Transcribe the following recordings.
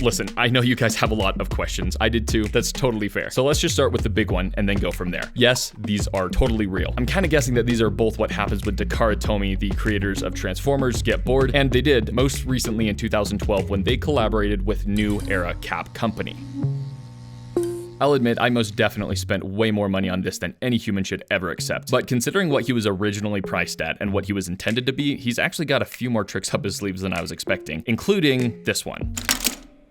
Listen, I know you guys have a lot of questions. I did too. That's totally fair. So let's just start with the big one and then go from there. Yes, these are totally real. I'm kind of guessing that these are both what happens when Takara Tomy, the creators of Transformers, get bored, and they did most recently in 2012 when they collaborated with New Era Cap Company. I'll admit, I most definitely spent way more money on this than any human should ever accept. But considering what he was originally priced at and what he was intended to be, he's actually got a few more tricks up his sleeves than I was expecting, including this one.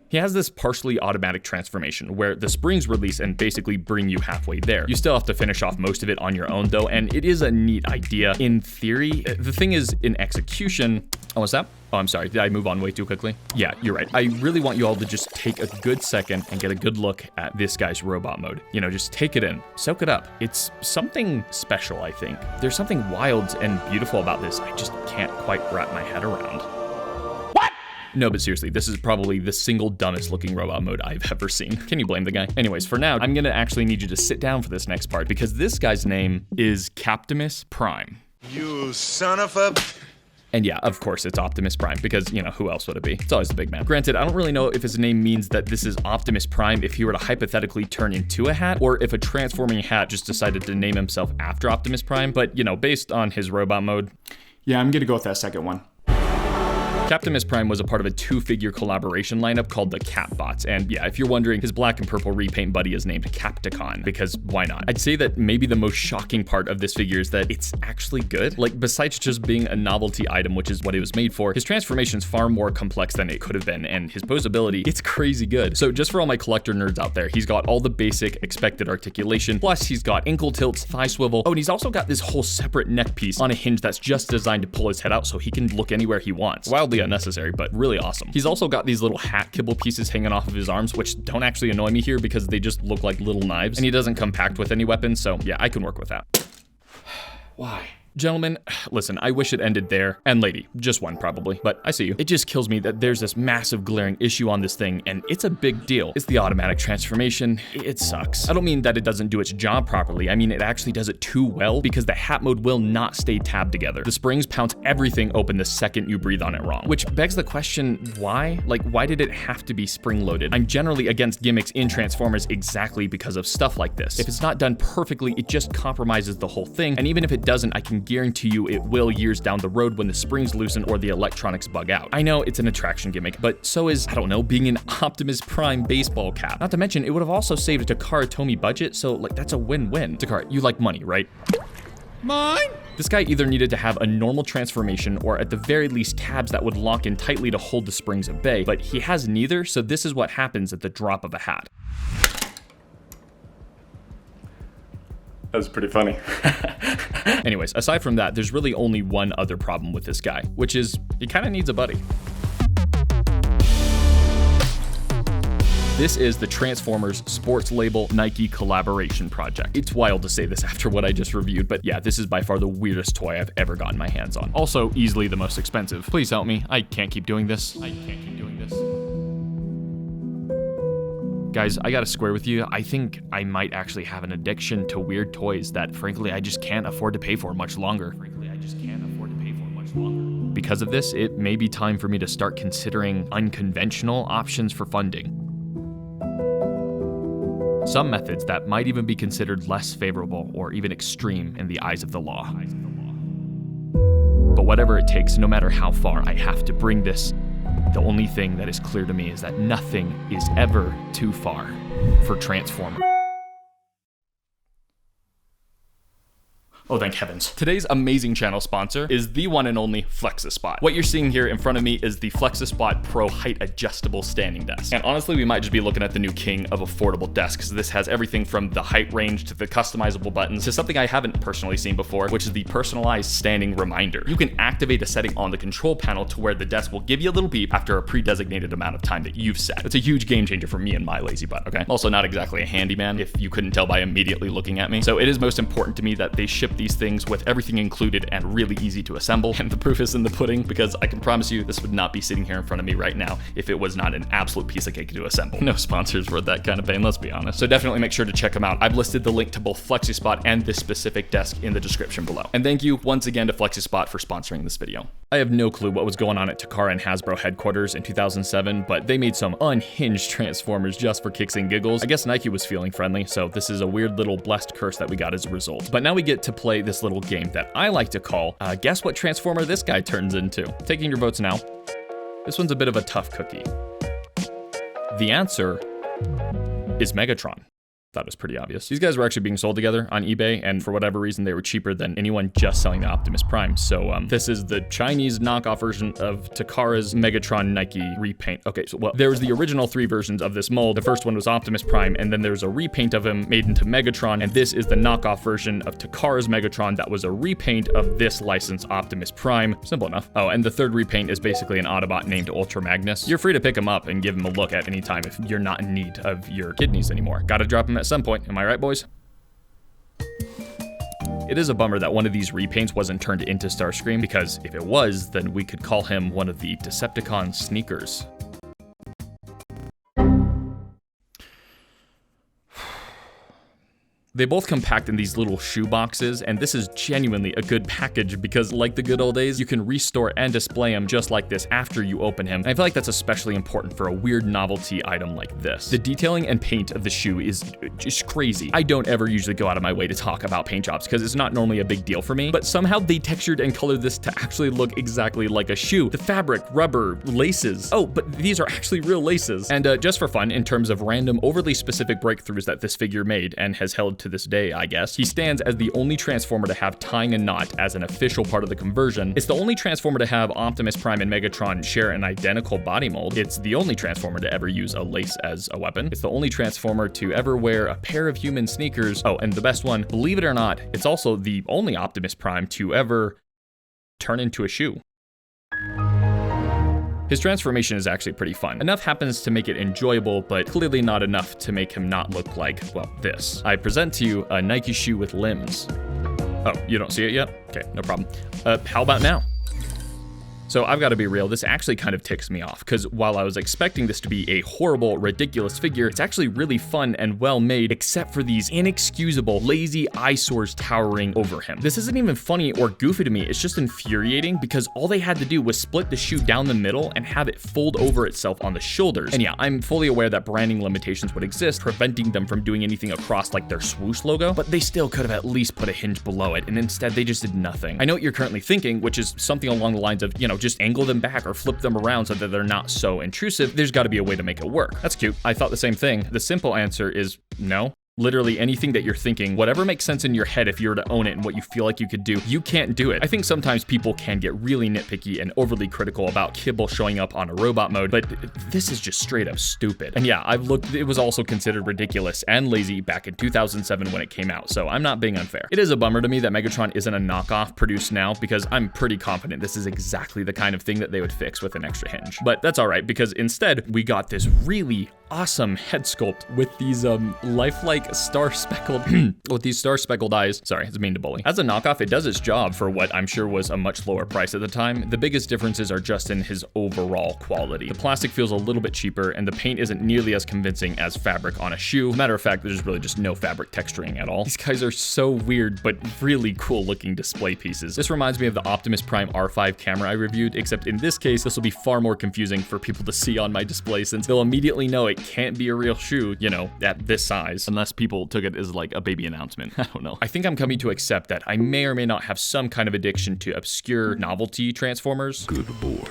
He has this partially automatic transformation where the springs release and basically bring you halfway there. You still have to finish off most of it on your own though, and it is a neat idea in theory. The thing is, in execution, oh, what's that? Oh, I'm sorry, did I move on way too quickly? Yeah, you're right. I really want you all to just take a good second and get a good look at this guy's robot mode. You know, just take it in, soak it up. It's something special, I think. There's something wild and beautiful about this I just can't quite wrap my head around. No, but seriously, this is probably the single dumbest looking robot mode I've ever seen. Can you blame the guy? Anyways, for now, I'm gonna actually need you to sit down for this next part because this guy's name is Captimus Prime. You son of a... And yeah, of course it's Optimus Prime because, you know, who else would it be? It's always the big man. Granted, I don't really know if his name means that this is Optimus Prime if he were to hypothetically turn into a hat, or if a transforming hat just decided to name himself after Optimus Prime, but, you know, based on his robot mode. Yeah, I'm gonna go with that second one. Captimus Prime was a part of a 2-figure collaboration lineup called the Capbots, and yeah, if you're wondering, his black and purple repaint buddy is named Capticon, because why not? I'd say that maybe the most shocking part of this figure is that it's actually good. Like, besides just being a novelty item, which is what it was made for, his transformation's far more complex than it could have been, and his posability, it's crazy good. So just for all my collector nerds out there, he's got all the basic expected articulation, plus he's got ankle tilts, thigh swivel, oh, and he's also got this whole separate neck piece on a hinge that's just designed to pull his head out so he can look anywhere he wants. Wildly unnecessary, but really awesome. He's also got these little hat kibble pieces hanging off of his arms, which don't actually annoy me here because they just look like little knives, and he doesn't come packed with any weapons, so yeah, I can work with that. Why? Gentlemen, listen, I wish it ended there, and lady, just one probably, but I see you. It just kills me that there's this massive glaring issue on this thing, and it's a big deal. It's the automatic transformation. It sucks. I don't mean that it doesn't do its job properly. I mean, it actually does it too well because the hat mode will not stay tabbed together. The springs pounce everything open the second you breathe on it wrong, which begs the question, why? Like, why did it have to be spring loaded? I'm generally against gimmicks in Transformers exactly because of stuff like this. If it's not done perfectly, it just compromises the whole thing, and even if it doesn't, I can guarantee you it will years down the road when the springs loosen or the electronics bug out. I know it's an attraction gimmick, but so is, I don't know, being an Optimus Prime baseball cap. Not to mention, it would have also saved a Takara Tomy budget, so like that's a win-win. Takara, you like money, right? Mine? This guy either needed to have a normal transformation or at the very least tabs that would lock in tightly to hold the springs at bay, but he has neither, so this is what happens at the drop of a hat. That was pretty funny. Anyways, aside from that, there's really only one other problem with this guy, which is he kind of needs a buddy. This is the Transformers Sports Label Nike collaboration project. It's wild to say this after what I just reviewed, but yeah, this is by far the weirdest toy I've ever gotten my hands on. Also, easily the most expensive. Please help me. I can't keep doing this. Guys, I gotta square with you. I think I might actually have an addiction to weird toys that, frankly, I just can't afford to pay for much longer. Because of this, it may be time for me to start considering unconventional options for funding. Some methods that might even be considered less favorable or even extreme in the eyes of the law. But whatever it takes, no matter how far I have to bring this, the only thing that is clear to me is that nothing is ever too far for Transformer. Oh, thank heavens. Today's amazing channel sponsor is the one and only FlexiSpot. What you're seeing here in front of me is the FlexiSpot Pro Height Adjustable Standing Desk. And honestly, we might just be looking at the new king of affordable desks. This has everything from the height range to the customizable buttons to something I haven't personally seen before, which is the personalized standing reminder. You can activate a setting on the control panel to where the desk will give you a little beep after a pre-designated amount of time that you've set. It's a huge game changer for me and my lazy butt, okay? I'm also not exactly a handyman, if you couldn't tell by immediately looking at me. So it is most important to me that they ship these things with everything included and really easy to assemble. And the proof is in the pudding, because I can promise you this would not be sitting here in front of me right now if it was not an absolute piece of cake to assemble. No sponsors worth that kind of pain, let's be honest. So definitely make sure to check them out. I've listed the link to both FlexiSpot and this specific desk in the description below. And thank you once again to FlexiSpot for sponsoring this video. I have no clue what was going on at Takara and Hasbro headquarters in 2007, but they made some unhinged Transformers just for kicks and giggles. I guess Nike was feeling friendly, so this is a weird little blessed curse that we got as a result. But now we get to play this little game that I like to call, guess what Transformer this guy turns into? Taking your votes now. This one's a bit of a tough cookie. The answer is Megatron. That was pretty obvious. These guys were actually being sold together on eBay, and for whatever reason, they were cheaper than anyone just selling the Optimus Prime. So this is the Chinese knockoff version of Takara's Megatron Nike repaint. Okay, so well, there was the original 3 versions of this mold. The first one was Optimus Prime, and then there's a repaint of him made into Megatron, and this is the knockoff version of Takara's Megatron that was a repaint of this licensed Optimus Prime. Simple enough. Oh, and the third repaint is basically an Autobot named Ultra Magnus. You're free to pick him up and give him a look at any time if you're not in need of your kidneys anymore. Gotta drop him at some point, am I right, boys? It is a bummer that one of these repaints wasn't turned into Starscream, because if it was, then we could call him one of the Decepticon sneakers. They both come packed in these little shoe boxes, and this is genuinely a good package because, like the good old days, you can restore and display them just like this after you open him. And I feel like that's especially important for a weird novelty item like this. The detailing and paint of the shoe is just crazy. I don't ever usually go out of my way to talk about paint jobs because it's not normally a big deal for me, but somehow they textured and colored this to actually look exactly like a shoe. The fabric, rubber, laces. Oh, but these are actually real laces. And just for fun, in terms of random, overly specific breakthroughs that this figure made and has held to this day, I guess, he stands as the only Transformer to have tying a knot as an official part of the conversion. It's the only Transformer to have Optimus Prime and Megatron share an identical body mold. It's the only Transformer to ever use a lace as a weapon. It's the only Transformer to ever wear a pair of human sneakers. Oh, and the best one, believe it or not, it's also the only Optimus Prime to ever turn into a shoe. His transformation is actually pretty fun. Enough happens to make it enjoyable, but clearly not enough to make him not look like, well, this. I present to you a Nike shoe with limbs. Oh, you don't see it yet? Okay, no problem. How about now? So I've got to be real, this actually kind of ticks me off, because while I was expecting this to be a horrible, ridiculous figure, it's actually really fun and well made, except for these inexcusable, lazy eyesores towering over him. This isn't even funny or goofy to me, it's just infuriating, because all they had to do was split the shoe down the middle and have it fold over itself on the shoulders. And yeah, I'm fully aware that branding limitations would exist, preventing them from doing anything across like their swoosh logo, but they still could have at least put a hinge below it, and instead they just did nothing. I know what you're currently thinking, which is something along the lines of, just angle them back or flip them around so that they're not so intrusive. There's got to be a way to make it work. That's cute. I thought the same thing. The simple answer is no. Literally anything that you're thinking, whatever makes sense in your head if you were to own it and what you feel like you could do, you can't do it. I think sometimes people can get really nitpicky and overly critical about kibble showing up on a robot mode, but this is just straight up stupid. And yeah, I've looked, it was also considered ridiculous and lazy back in 2007 when it came out, so I'm not being unfair. It is a bummer to me that Megatron isn't a knockoff produced now, because I'm pretty confident this is exactly the kind of thing that they would fix with an extra hinge. But that's all right, because instead we got this really awesome head sculpt with these lifelike star speckled eyes. Sorry, it's mean to bully. As a knockoff, it does its job for what I'm sure was a much lower price at the time. The biggest differences are just in his overall quality. The plastic feels a little bit cheaper, and the paint isn't nearly as convincing as fabric on a shoe. Matter of fact, there's really just no fabric texturing at all. These guys are so weird, but really cool looking display pieces. This reminds me of the Optimus Prime R5 camera I reviewed, except in this case, this will be far more confusing for people to see on my display, since they'll immediately know it can't be a real shoe, at this size, unless people took it as like a baby announcement. I don't know. I think I'm coming to accept that I may or may not have some kind of addiction to obscure novelty Transformers. Good boy.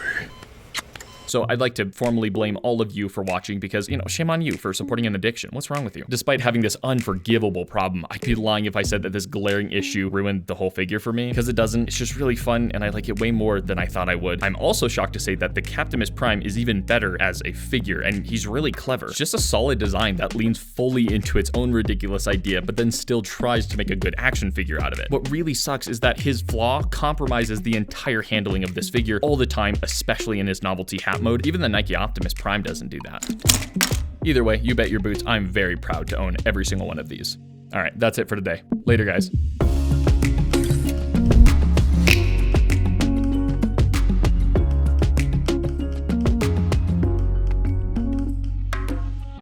So I'd like to formally blame all of you for watching because, shame on you for supporting an addiction. What's wrong with you? Despite having this unforgivable problem, I'd be lying if I said that this glaring issue ruined the whole figure for me, because it doesn't. It's just really fun, and I like it way more than I thought I would. I'm also shocked to say that the Captimus Prime is even better as a figure, and he's really clever. It's just a solid design that leans fully into its own ridiculous idea, but then still tries to make a good action figure out of it. What really sucks is that his flaw compromises the entire handling of this figure all the time, especially in his novelty hat mode. Even the Nike Optimus Prime doesn't do that. Either way, you bet your boots, I'm very proud to own every single one of these. All right, that's it for today. Later, guys.